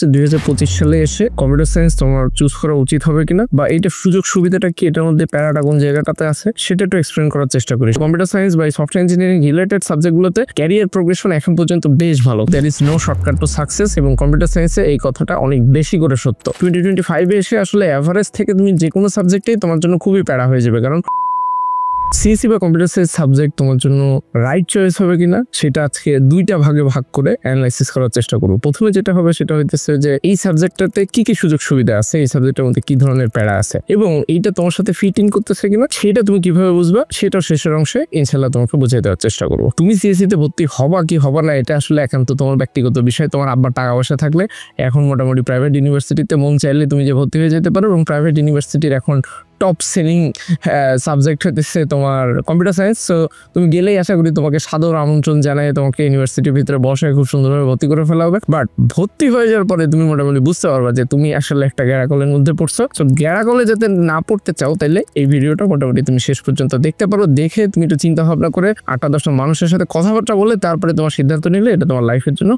যে 2025 সালে এসে কম্পিউটার সায়েন্স তোমার চুজ করা উচিত হবে কিনা, বা এইটা সুযোগ সুবিধাটা কি, এটার মধ্যে প্যারাটা কোন জায়গাটাতে আছে সেটা একটু এক্সপ্লেন করার চেষ্টা করি। কম্পিউটার সায়েন্স বা সফটওয়্যার ইঞ্জিনিয়ারিং রিলেটেড সাবজেক্টগুলোতে ক্যারিয়ার প্রোগ্রেশন এখন পর্যন্ত বেশ ভালো। There is no shortcut to success, এবং কম্পিউটার সায়েন্সে এই কথাটা অনেক বেশি করে সত্য। 2025 এ এসে আসলে এভারেজ থেকে তুমি যে কোনো সাবজেক্টেই তোমার জন্য খুবই প্যারা হয়ে যাবে, কারণ সিএসসি বা কম্পিউটার সায়েন্স সাবজেক্ট তোমার জন্য রাইট চয়েস হবে কিনা সেটা আজকে দুইটা ভাগে ভাগ করে অ্যানালাইসিস করার চেষ্টা করবো। প্রথমে যেটা হবে সেটা হইতেছে যে এই সাবজেক্টটাতে কি কি সুযোগ সুবিধা আছে, এই সাবজেক্টের মধ্যে কি ধরনের প্যারা আছে, এবং এইটা তোমার সাথে ফিট ইন করতেছে কিনা সেটা তুমি কিভাবে বুঝবা, সেটাও শেষের অংশে ইনশাল্লাহ তোমাকে বুঝিয়ে দেওয়ার চেষ্টা করবো। তুমি সিএসসি তে ভর্তি হবা কি হবা না এটা আসলে একান্ত তোমার ব্যক্তিগত বিষয়। তোমার আব্বার টাকা পয়সা থাকলে এখন মোটামুটি প্রাইভেট ইউনিভার্সিটিতে মন চাইলে তুমি যে ভর্তি হয়ে যেতে পারো, এবং প্রাইভেট ইউনিভার্সিটির এখন টপ সেলিং সাবজেক্ট হতেছে তোমার কম্পিউটার সায়েন্স। সো তুমি গেলেই আশা করি তোমাকে সাদর আমন্ত্রণ জানায় তোমাকে ইউনিভার্সিটির ভিতরে বসে খুব সুন্দরভাবে ভর্তি করে ফেলা হবে। বাট ভর্তি হয়ে যাওয়ার পরে তুমি মোটামুটি বুঝতে পারবা যে তুমি আসলে একটা গ্যারাকলের মধ্যে পড়ছো। সো গ্যারাকলে যাতে না পড়তে চাও তাইলে এই ভিডিওটা মোটামুটি তুমি শেষ পর্যন্ত দেখতে পারো। দেখে তুমি একটু চিন্তা ভাবনা করে 8-10টা মানুষের সাথে কথাবার্তা বলে তারপরে তোমার সিদ্ধান্ত নিলে এটা তোমার লাইফের জন্য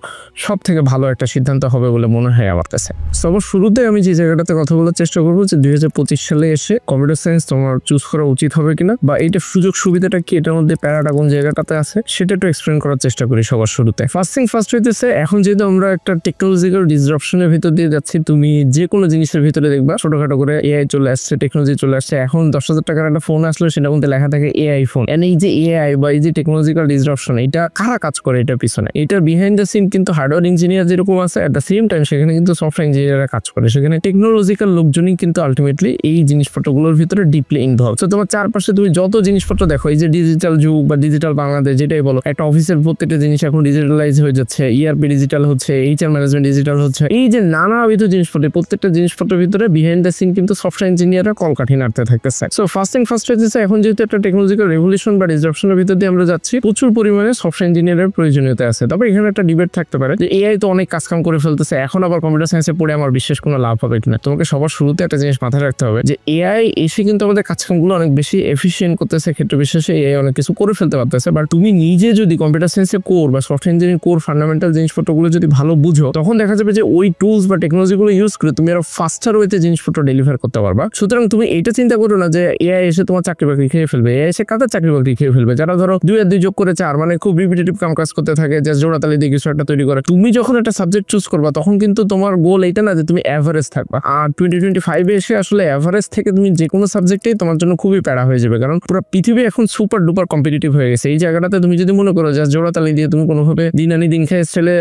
সব থেকে ভালো একটা সিদ্ধান্ত হবে বলে মনে হয় আমার কাছে। সো শুরুতে আমি যে জায়গাটাতে কথা বলার চেষ্টা করবো যে 2025 সালে এসে কম্পিউটার সায়েন্স তোমার চুজ করা উচিত হবে কিনা, বা এইটা সুযোগ সুবিধাটা কি, এটার মধ্যে প্যারাটা কোন জায়গাটাতে আছে সেটা একটু এক্সপ্লেন করার চেষ্টা করি সবার শুরুতে। ফার্স্ট হইতেছে এখন যেহেতু আমরা একটা টেকনোলজিক্যাল ডিসরাপশনের ভিতর দিয়ে যাচ্ছি, তুমি যে কোনো জিনিসের ভিতরে দেখবা ছোটখাটো করে এআই চলে আসছে, টেকনোলজি চলে আসছে। এখন 10,000 টাকার একটা ফোন আসলো, সেটার মধ্যে লেখা থাকে এআই ফোন। এই যে এআই বা এই যে টেকনোলজিক্যাল ডিসরাপশন, এটা কারা কাজ করে এটার পিছনে? এটার বিহাইন্ড দ্য সিন কিন্তু হার্ডওয়্যার ইঞ্জিনিয়ার যেরকম আছে, এট দ্য সেম টাইম সেখানে কিন্তু সফটওয়্যার ইঞ্জিনিয়াররা কাজ করে। সেখানে টেকনোলজিক্যাল লোকজনই কিন্তু আলটিমেটলি এই জিনিসপত্রগুলোর ভিতরে ডিপলি ইনভলভ। তো তোমার চারপাশে তুমি যত জিনিসপত্র দেখো, এই যে ডিজিটাল যুগ বা ডিজিটাল বাংলাদেশ যেটাই বলো, একটা অফিসের প্রত্যেকটা জিনিস এখন ডিজিটালাইজ হয়ে যাচ্ছে, ইআরপি ডিজিটাল হচ্ছে, এইচআর ম্যানেজমেন্ট ডিজিটাল হচ্ছে। এই যে নানাবিধ জিনিসপত্র, প্রত্যেকটা জিনিসপত্রের ভিতরে বিহাইন্ড দ্য সিন কিন্তু সফটওয়্যার ইঞ্জিনিয়াররা কলকাঠি নাড়তে থাকতেছে। সো ফার্স্ট হচ্ছে এখন যেহেতু একটা টেকনোলজিক্যাল রেভলিউশন বা ডিসরাপশনের ভিতর দিয়ে আমরা যাচ্ছি, প্রচুর পরিমাণে সফটওয়্যার ইঞ্জিনিয়ারের প্রয়োজনীয়তা আছে। তবে এখানে একটা ডিবেট থাকতে পারে যে এআই তো অনেক কাজকাম করে ফেলতেছে, এখন আবার কম্পিউটার সায়েন্সে পড়ে আমার বিশেষ কোনো লাভ হবে কিনা। তোমাকে সবার শুরুতে একটা জিনিস মাথায় রাখতে হবে যে এআই এসে কিন্তু আমাদের কাজকামগুলো অনেক বেশি এফিসিয়েন্ট করতেছে, ক্ষেত্র বিশেষে এআই অনেক কিছু করে ফেলতে পারতেছে। বাট তুমি নিজে যদি কম্পিউটার সায়েন্সের কোর বা সফটওয়্যার ইঞ্জিনিয়ারিং কোর ফান্ডামেন্টাল জিনিসপত্রগুলো যদি ভালো বুঝো, তখন দেখা যাবে যে ওই টুলস বা টেকনোলজিগুলো ইউজ করে তুমি আরো ফাস্টার ওয়েতে জিনিসপত্র ডেলিভার করতে পারবা। সুতরাং তুমি এটা চিন্তা করো না যে এআই এসে তোমার চাকরি বাকরি খেয়ে ফেলবে। এআই এসে কাদের চাকরি বাকরি খেয়ে ফেলবে? যারা ধরো 2 আর 2 যোগ করে 4, মানে খুব রিপিটেটিভ কাজ করতে থাকে, জাস্ট জোড়াতালি দিয়ে কিছু একটা তৈরি করে। তুমি যখন একটা সাবজেক্ট চুজ করবা তখন কিন্তু তোমার গোল এইটা না যে তুমি এভারেজ থাকবা। আর 2025 এ এসে আসলে এভারেজ থেকে তুমি যে কোনো সাবজেক্টেই তোমার জন্য খুবই প্যারা হয়ে যাবে, কারণ পুরো পৃথিবী এখন সুপার ডুপার কম্পিটিটিভ হয়ে গেছে। এই জায়গাটাতে তুমি যদি মনে করো জাস্ট জোড়াতালি দিয়ে তুমি কোনোভাবে দিন আনি দিন খেয়ে ছেলে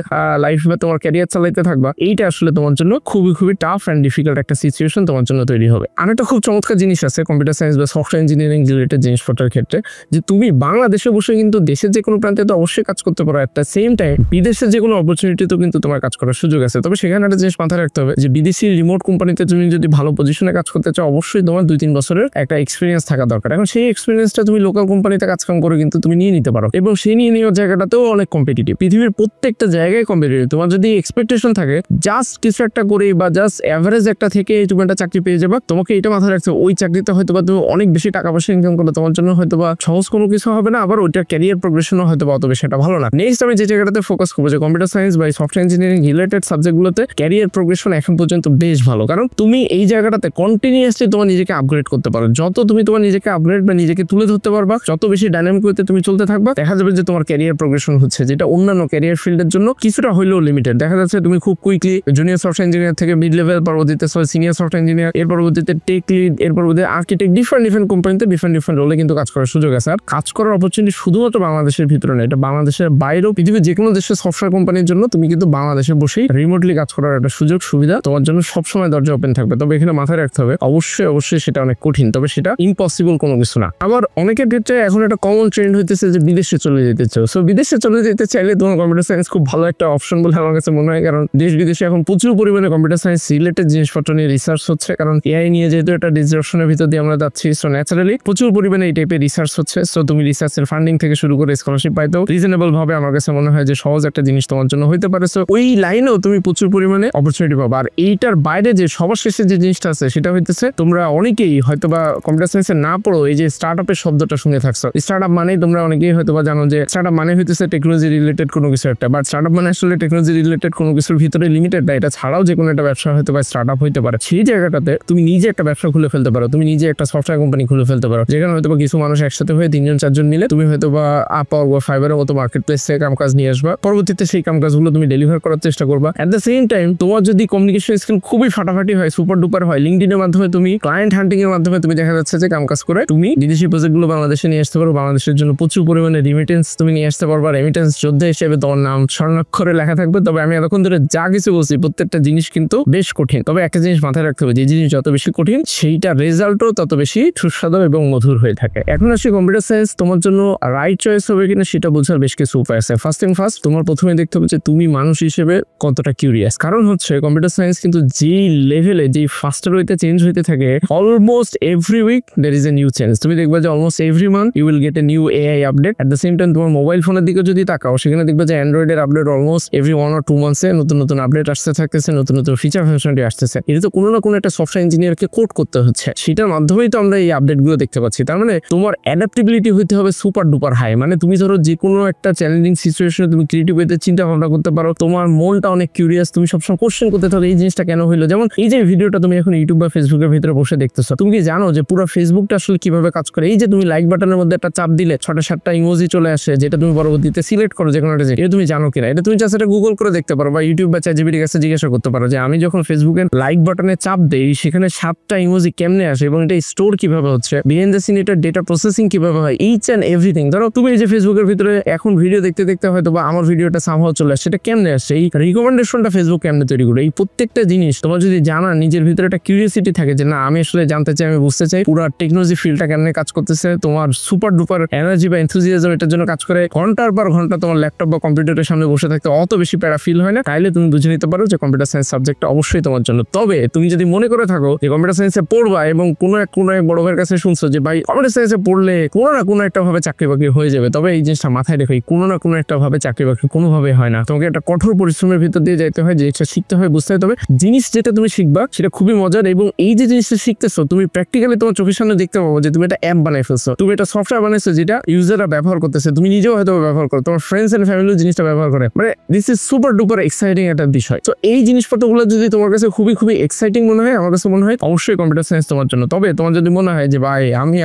লাইফ বা তোমার ক্যারিয়ার চালাইতে থাকবা, এইটা আসলে তোমার জন্য খুবই টাফ অ্যান্ড ডিফিকাল্ট একটা সিচুয়েশন তোমার জন্য তৈরি হবে। আর একটা খুব চমৎকার জিনিস আছে কম্পিউটার সায়েন্স বা সফটওয়্যার ইঞ্জিনিয়ারিং রিলেটেড জিনিসপত্রের ক্ষেত্রে, যে তুমি বাংলাদেশে বসে কিন্তু দেশের যে কোনো প্রান্তে তো অবশ্যই কাজ করতে পারো, একটা সেম টাইম বিদেশের যে কোনো অপরচুনিটিতেও কিন্তু তোমার কাজ করার সুযোগ আছে। তবে সেখানে একটা জিনিস মাথায় রাখতে হবে যে বিদেশি রিমোট কোম্পানিতে তুমি যদি ভালো পজিশনে কাজ করতে চাও, অবশ্যই তোমার 2-3 বছরের একটা এক্সপিরিয়েন্স থাকা দরকার। এখন সেই এক্সপিরিয়েন্সটা তুমি লোকাল কোম্পানিতে কাজকাম করে কিন্তু তুমি নিয়ে নিতে পারো, এবং সেই নিয়ে নেওয়ার জায়গাটাতেও অনেক কম্পিটিটিভ। পৃথিবীর প্রত্যেকটা জায়গায় কম্পিটিটিভ। তোমার যদি এক্সপেকটেশন থাকে জাস্ট কিছু একটা করে বা জাস্ট এভারেজ একটা থেকে তুমি একটা চাকরি পেয়ে যাবা, তোমাকে এটা মাথায় রাখতে হবে ওই চাকরিতে হয়তো বা তুমি অনেক বেশি টাকা পয়সা ইনকাম করলে তোমার জন্য হয়তো বা সহজ কোনো কিছু হবে না, আবার ওইটার ক্যারিয়ার প্রোগ্রেশনও হয়তো বা অত বেশি এটা ভালো না। নেক্সট আমি যে জায়গাটাতে ফোকাস করবো যে কম্পিউটার সায়েন্স বা সফটওয়্যার ইঞ্জিনিয়ারিং রিলেটেড সাবজেক্টগুলোতে ক্যারিয়ার প্রোগ্রেশন এখন পর্যন্ত বেশ ভালো, কারণ তুমি এই জায়গাটাতে কন্টিনিউয়াসলি তোমার নিজেকে আপগ্রেড করতে পারো। যত তুমি তোমার নিজেকে আপগ্রেড বা নিজেকে তুলে ধরতে পারবা, যত বেশি ডাইনামিক ওয়েতে তুমি চলতে থাকবা, দেখা যাবে যে তোমার ক্যারিয়ার প্রোগ্রেশন হচ্ছে, যেটা অন্যান্য ক্যারিয়ার ফিল্ডের জন্য কিছুটা হইলেও লিমিটেড। দেখা যাচ্ছে তুমি খুব কুইকলি জুনিয়র সফটওয়্যার ইঞ্জিনিয়ার থেকে মিড লেভেল, পরবর্তীতে সিনিয়র সফটওয়্যার ইঞ্জিনিয়ার, এর পরবর্তীতে টেক লিড, এর পরবর্তীতে আর্কিটেক্ট, ডিফারেন্ট কোম্পানিতে ডিফারেন্ট রোলে কিন্তু কাজ করার সুযোগ আছে। আর কাজ করার অপরচুনিটি শুধুমাত্র বাংলাদেশের ভিতরে না, এটা বাংলাদেশের বাইরেও পৃথিবীর যে কোনো দেশের সফটওয়্যার কোম্পানির জন্য তুমি কিন্তু বাংলাদেশে বসেই রিমোটলি কাজ করার একটা সুযোগ সুবিধা তোমার জন্য সবসময় দরজা ওপেন থাকবে। তবে এখানে মাথায় রাখতে হবে অবশ্যই সেটা অনেক কঠিন, তবে সেটা ইম্পসিবল কোনো কিছু না। আবার অনেকের ক্ষেত্রে এখন একটা কমন ট্রেন্ড হইতেছে যে বিদেশে চলে যেতে চাও। সো বিদেশে চলে যেতে চাইলে তোমার কম্পিউটার সায়েন্স খুব ভালো একটা অপশন বলে আমার কাছে মনে হয়, কারণ দেশ বিদেশে এখন প্রচুর পরিমাণে কম্পিউটার সায়েন্স রিলেটেড জিনিসপত্র নিয়ে রিসার্চ হচ্ছে, কারণ এআই নিয়ে যেহেতু একটা ডিসরাপশনের ভিতর দিয়ে আমরা যাচ্ছি, সো ন্যাচারালি প্রচুর পরিমাণে এই টাইপের রিসার্চ হচ্ছে। সো তুমি রিসার্চের ফান্ডিং থেকে শুরু করে স্কলারশিপ পাইতেও রিজনেবল ভাবে আমার কাছে মনে হয় যে সহজ একটা জিনিস তোমার জন্য হইতে পারে। সো ওই লাইনেও তুমি প্রচুর পরিমাণে অপরচুনিটি পাবা। আর এইটার বাইরে যে সবার শেষে যে জিনিসটা আছে সেটা হইতেছে তোমরা অনেক অনেকেই হয়তোবা কম্পিউটার সায়েন্সে না পড়ো এই যে স্টার্টআপের শব্দটা শুনে থাকছো। স্টার্টআপ মানেই তোমরা অনেকেই হয়তোবা জানো যে স্টার্টআপ মানে হইতেছে টেকনোলজি রিলেটেড কোনো কিছু একটা, বাট স্টার্টআপ মানে আসলে টেকনোলজি রিলেটেড কোনো কিছুর ভিতরে লিমিটেড না, এটা ছাড়াও যে কোনো একটা ব্যবসা হয়তোবা স্টার্টআপ হইতে পারে। সেই জায়গাটাতে তুমি নিজে একটা ব্যবসা খুলে ফেলতে পারো, তুমি নিজে একটা সফটওয়্যার কোম্পানি খুলে ফেলতে পারো, যেখানে হয়তোবা কিছু মানুষ একসাথে হয়ে 3-4 জন মিলে তুমি হয়তোবা আপওয়ার্ক বা ফাইবারের মতো মার্কেট প্লেস থেকে কাজ নিয়ে আসবা, পরবর্তীতে সেই কাজগুলো তুমি ডেলিভার করার চেষ্টা করবা। এট দ্য সেম টাইম তোমার যদি কমিউনিকেশন স্কিল খুবই ফাটাফাটি হয়, সুপার ডুপার হয়, লিঙ্কডিনের মাধ্যমে তুমি ক্লায়েন্ট হান্টিং এর মাধ্যমে তুমি দেখা যাচ্ছে যে কাজ করে তুমি বিদেশি প্রজেক্টগুলো বাংলাদেশে নিয়ে আসতে পারো, বাংলাদেশের জন্য প্রচুর পরিমাণে রিমিটেন্স তুমি নিয়ে আসতে পারবা। রেমিটেন্স যোদ্ধা হিসেবে তোমার নাম স্বর্ণাক্ষরে লেখা থাকবে। তবে আমি এতক্ষণ ধরে যা কিছু বলছি প্রত্যেকটা জিনিস কিন্তু বেশ কঠিন, তবে একটা জিনিস মাথায় রাখতে হবে, যে জিনিস যত বেশি কঠিন সেইটা রেজাল্টও তত বেশি সুস্বাদু এবং মধুর হয়ে থাকে। এখন আসি কম্পিউটার সায়েন্স তোমার জন্য রাইট চয়েস হবে কিনা সেটা বোঝার বেশ কিছু উপায় আছে। ফার্স্ট থিং ফার্স্ট, তোমার প্রথমে দেখতে হবে যে তুমি মানুষ হিসেবে কতটা কিউরিয়াস। কারণ হচ্ছে কম্পিউটার সায়েন্স কিন্তু যেই লেভেলে যেই ফাস্টার ওয়েতে চেঞ্জ হইতে থাকে, almost every week there is a new change. তুমি দেখবে যে almost every month you will get a new AI update. At the same time তোমার মোবাইল ফোনের দিকে যদি তাকাও, সেখানে দেখবে যে অ্যান্ড্রয়েডের update almost every 1 or 2 months নতুন নতুন আপডেট আসতে থাকতেছে, নতুন নতুন ফিচার ফাংশনালিটি আসতেছে। এটা তো কোনো না কোনো একটা সফটওয়্যার ইঞ্জিনিয়ারকে কোড করতে হচ্ছে, সেটার মাধ্যমেই তো আমরা এই আপডেট গুলো দেখতে পাচ্ছি। তার মানে তোমার অ্যাডাপ্টেবিলিটি হইতে হবে সুপার ডুপার হাই। মানে তুমি ধরো যে কোনো একটা চ্যালেঞ্জিং সিচুয়েশনে তুমি ক্রিয়েটিভ ওয়েতে চিন্তা ভাবনা করতে পারো, তোমার মনটা অনেক কিউরিয়াস, তুমি সবসময় কোশ্চেন করতে থাকো এই জিনিসটা কেন হইলো। যেমন এই যে ভিডিওটা তুমি এখন ইউটিউব বা ফেসবুকের ভিতরে বসে দেখতেছো, তুমি কি জানো যে পুরো ফেসবুকটা আসলে কিভাবে কাজ করে? এই যে তুমি লাইক বাটনের মধ্যে একটা চাপ দিলে 6টা-7টা ইমোজি চলে আসে, যেটা তুমি পরবর্তীতে সিলেক্ট করো যে কোনো একটা, এটা তুমি জানো কিনা? এটা তুমি জাস্ট এটা গুগল করে দেখতে পারো বা ইউটিউব বা চ্যাটজিপিটির কাছে জিজ্ঞাসা করতে পারো যে আমি যখন ফেসবুকের লাইক বাটনে চাপ দেই সেখানে 7টা ইমোজি কেমনে আসে এবং এটা স্টোর কিভাবে হচ্ছে, বিহাইন্ড দ্য সিন এটার ডেটা প্রসেসিং কিভাবে হয়, ইচ এন্ড এভরিথিং। ধরো তুমি এই যে ফেসবুকের ভিতরে এখন ভিডিও দেখতে দেখতে হয়তো বা আমার ভিডিওটা সামহাও চলে আসে, সেটা কেমনে আসছে, এই রিকমেন্ডেশনটা ফেসবুক কেমনে তৈরি করে, এই প্রত্যেকটা জিনিস তোমার যদি জানা, নিজের ভিতরে একটা কিউরিয়াসিটি থাকে যে না আমি আসলে জানতে চাই, আমি বুঝতে চাই পুরো টেকনোলজি ফিল্ডটা কেমনে কাজ করতেছে, তোমার সুপার ডুপার এনার্জি বা এনথুজিয়াজম এটার জন্য কাজ করে, ঘন্টার পর ঘন্টা তোমার ল্যাপটপ বা কম্পিউটারের সামনে বসে থাকতে অত বেশি প্যারা ফিল হয় না, তাইলে তুমি বুঝে নিতে পারো যে কম্পিউটার সায়েন্স সাবজেক্টটা অবশ্যই তোমার জন্য। তবে তুমি যদি মনে করে থাকো যে কম্পিউটার সায়েন্সে পড়বা এবং কোনো এক বড় ভাইয়ের কাছে শুনছো যে ভাই কম্পিউটার সায়েন্সে পড়লে কোনো না কোনো একটা ভাবে চাকরি বাকরি হয়ে যাবে, তবে এই জিনিসটা মাথায় রেখো, কোনো না কোনো একটা ভাবে চাকরি বাকরি কোনোভাবে হয় না। তোমাকে একটা কঠোর পরিশ্রমের ভিতর দিয়ে যাইতে হয়, যে শিখতে হয়, বুঝতে হয়। তবে জিনিস যেটা তুমি শিখবা সেটা খুবই মজার, এবং এই যে জিনিসটা শিখতেছো তুমি প্র্যাকটিক্যালি তোমার চোখের সামনে দেখতে পাবো যে তুমি একটা অ্যাপ বানাই ফেলছো, তুমি একটা সফটওয়্যার বানাইছো যেটা ইউজাররা ব্যবহার করতেছে, তুমি নিজেও হয়তো ব্যবহার করো, তোমার ফ্রেন্ডস এন্ড ফ্যামিলি জিনিসটা ব্যবহার করে। মানে this is super duper exciting একটা বিষয়। তো এই জিনিসপত্রগুলো যদি তোমার কাছে খুবই খুবই এক্সাইটিং মনে হয়, আমার কাছে মনে হয় অবশ্যই কম্পিউটার সায়েন্স তোমার জন্য। তবে তোমার যদি মনে হয় যে ভাই আমি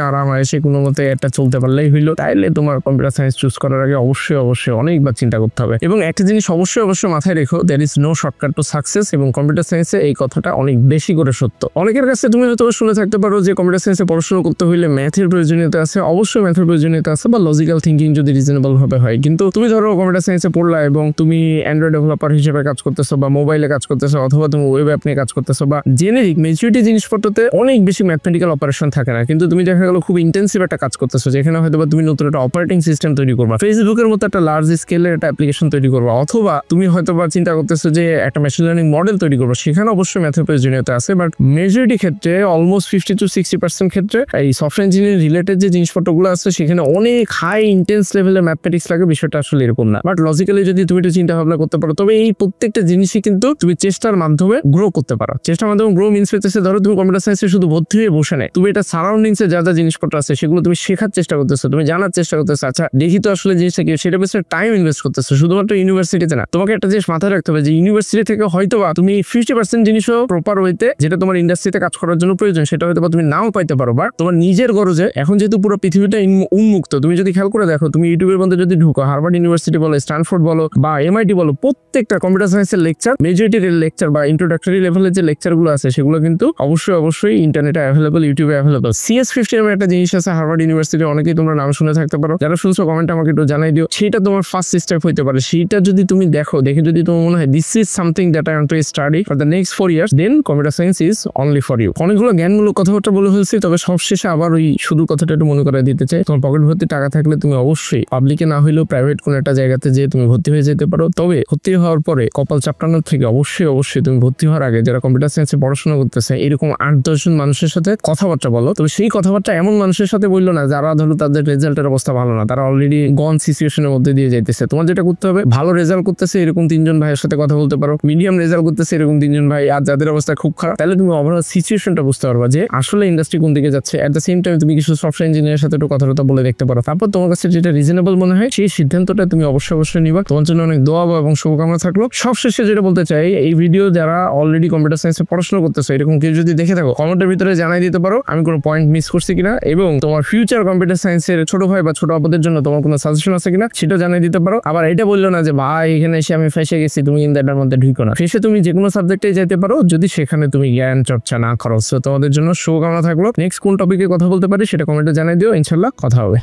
এসে কোনো মতে একটা চলতে পারলেই হইলো, তাইলে তোমার কম্পিউটার সায়েন্স চুজ করার আগে অবশ্যই অনেকবার চিন্তা করতে হবে। এবং একটা জিনিস অবশ্যই মাথায় রেখো, there is no shortcut to success, এবং কম্পিউটার সায়েন্সে এই কথাটা অনেক বেশি করে সত্য। অনেকের কাছে তুমি হয়তো শুনে থাকতে পারো যে কম্পিউটার সায়েন্সে পড়াশোনা করতে হইলে ম্যাথের প্রয়োজনীয়তা আছে, অবশ্যই ম্যাথের প্রয়োজনীয়তা আছে, বা লজিক্যাল থিঙ্কিং যদি রিজনেবল ভাবে হয়। কিন্তু তুমি ধরো কম্পিউটার সায়েন্সে পড়লা এবং তুমি অ্যান্ড্রয়েড ডেভেলপার হিসেবে কাজ করতেছো, বা মোবাইলে কাজ করতেছো, অথবা তুমি ওয়েব অ্যাপ নিয়ে কাজ করতেছো, বা জেনেরিক মেজরিটি জিনিসপত্রতে অনেক বেশি ম্যাথমেটিক্যাল অপারেশন থাকে না, কিন্তু তুমি দেখা গেল খুব ইন্টেন্সিভ একটা কাজ করতেছো, যেখানে হয়তো তুমি নতুন একটা অপারেটিং সিস্টেম তৈরি করবা, ফেসবুকের মতো একটা লার্জ স্কেলের একটা অ্যাপ্লিকেশন তৈরি করবা, অথবা তুমি হয়তো চিন্তা করতেছো যে একটা মেশিন লার্নিং মডেল তৈরি করবো, সেখানে অবশ্যই ম্যাথের প্রয়োজনীয়তা আছে। বাট মেজরিটি ক্ষেত্রে অলমোস্ট 50 to 60% ক্ষেত্রে এই সফটওয়্যার ইঞ্জিনিয়ারিং রিলেটেড যে জিনিসপত্রগুলো আছে সেখানে অনেক হাই ইন্টেন্স লেভেলের ম্যাথমেটিক্স লাগে, বিষয়টা আসলে এরকম না। বাট লজিক্যালি যদি তুমি একটু চিন্তা ভাবনা করতে পারো, তবে এই প্রত্যেকটা জিনিসই কিন্তু তুমি চেষ্টার মাধ্যমে গ্রো করতে পারো। চেষ্টার মাধ্যমে গ্রো মিনস পেতেছে, ধরো তুমি কম্পিউটার সায়েন্সে শুধু ভর্তি হয়ে বসে নেই, তুমি এটা সারাউন্ডিংসে যা যা জিনিসপত্র আছে সেগুলো তুমি শেখার চেষ্টা করতেছো, তুমি জানার চেষ্টা করতেছো, আচ্ছা দেখি তো আসলে জিনিসটা কি, সেটা বেশ টাইম ইনভেস্ট করতেছো। শুধুমাত্র ইউনিভার্সিটিতে না, তোমাকে একটা জিনিস মাথায় রাখতে হবে যে ইউনিভার্সিটি থেকে হয়তোবা তুমি 50% জিনিসও প্রপার ওয়েতে যেটা তোমার ইন্ডাস্ট্রিতে কাজ করার জন্য প্রয়োজন সেটা হয়তো তুমি নাও পাইতে পারো, বাট তোমার নিজের গরজে এখন যেহেতু পুরো পৃথিবীটা উন্মুক্ত, তুমি যদি খেয়াল করে দেখো, তুমি ইউটিউবের মধ্যে যদি ঢুকো, হার্ভার্ড ইউনিভার্সিটি বলো, স্ট্যানফোর্ড বলো, বা এমআইটি বলো, প্রত্যেকটা কম্পিউটার সায়েন্সের লেকচার, মেজরিটি লেকচার বা ইন্ট্রোডাক্টরি লেভেলের যে লেকচারগুলো আছে সেগুলো কিন্তু অবশ্যই ইন্টারনেটে অ্যাভেলেবল, ইউটিউবে অ্যাভেলেবল। CS50 নামে একটা জিনিস আছে হার্ভার্ড ইউনিভার্সিটি, অনেকেই তোমরা নাম শুনে থাকতে পারো, যারা শুনছো কমেন্টে আমাকে একটু জানাই দিও। সেটা তোমার ফার্স্ট স্টেপ হইতে পারে, সেইটা যদি তুমি দেখে যদি তোমার মনে হয় this is something that I want to study for the next 4 years, then computer science is only for you. অনেকগুলো জ্ঞানমূলক কথাবার্তা বলে ফেলছি, তবে সবশেষে আবার ওই শুধু কথাটা একটু মনে করে দিতে চাই, তোমার পকেট ভর্তি টাকা থাকলে তুমি অবশ্যই পাবলিকে না হইলেও প্রাইভেট কোনো একটা জায়গাতে যেয়ে তুমি ভর্তি হয়ে যেতে পারো। তবে ভর্তি হওয়ার পরে কপাল চাপটানোর থেকে অবশ্যই তুমি ভর্তি হওয়ার আগে যারা কম্পিউটার সায়েন্সে পড়াশোনা করতেছে এরকম 8-10 জন মানুষের সাথে কথাবার্তা বলো। তবে সেই কথাবার্তা এমন মানুষের সাথে বললো না যারা ধরো তাদের রেজাল্টের অবস্থা ভালো না, তারা অলরেডি গন সিচুয়েশনের মধ্যে দিয়ে যাইতেছে। তোমার যেটা করতে হবে, ভালো রেজাল্ট করতেছে এরকম 3 জন ভাইয়ের সাথে কথা বলতে পারো, মিডিয়াম রেজাল্ট করতেছে এরকম 3 জন ভাই, আর যাদের অবস্থা খুব খারাপ, তাহলে তুমি ওভারঅল সিচুয়েশনটা বুঝতে পারবা যে আসলে ইন্ডাস্ট্রি কোন দিকে যাচ্ছে। এট দ্য সেম টাইম তুমি কিছু সফটওয়্যার ইঞ্জিনিয়ারের সাথে একটু কথা বলে দেখতে পারো। তারপর তোমার কাছে যেটা রিজনেবল মনে হয় সেই সিদ্ধান্তটা তুমি অবশ্যই নিবা। তোমার জন্য অনেক দোয়া এবং শুভকামনা থাকলো। সবশেষে যেটা বলতে চাই, এই ভিডিও যারা অলরেডি কম্পিউটার সায়েন্সে পড়াশোনা করতেছে এরকম কেউ যদি দেখে থাকো, কমেন্টের ভিতরে জানাই দিতে পারো আমি কোনো পয়েন্ট মিস করছি কিনা, এবং তোমার ফিউচার কম্পিউটার সায়েন্সের ছোট ভাই বা ছোট আপুদের জন্য তোমার কোনো সাজেশন আছে কিনা সেটা জানাই দিতে পারো। আবার এটা বললো না যে ভাই এখানে এসে আমি ফেসে গেছি, তুমি ইন্দাটার মধ্যে ঢুকো না। শেষে তুমি যে কোনো সাবজেক্টে যেতে পারো যদি সেখানে তুমি জ্ঞান চর্চা না করো। তো তোমাদের জন্য শুভকামনা থাকলো। নেক্সট কোন টপিকে কথা বলতে পারি সেটা কমেন্টে জানাই দিও, ইনশাল্লাহ কথা হবে।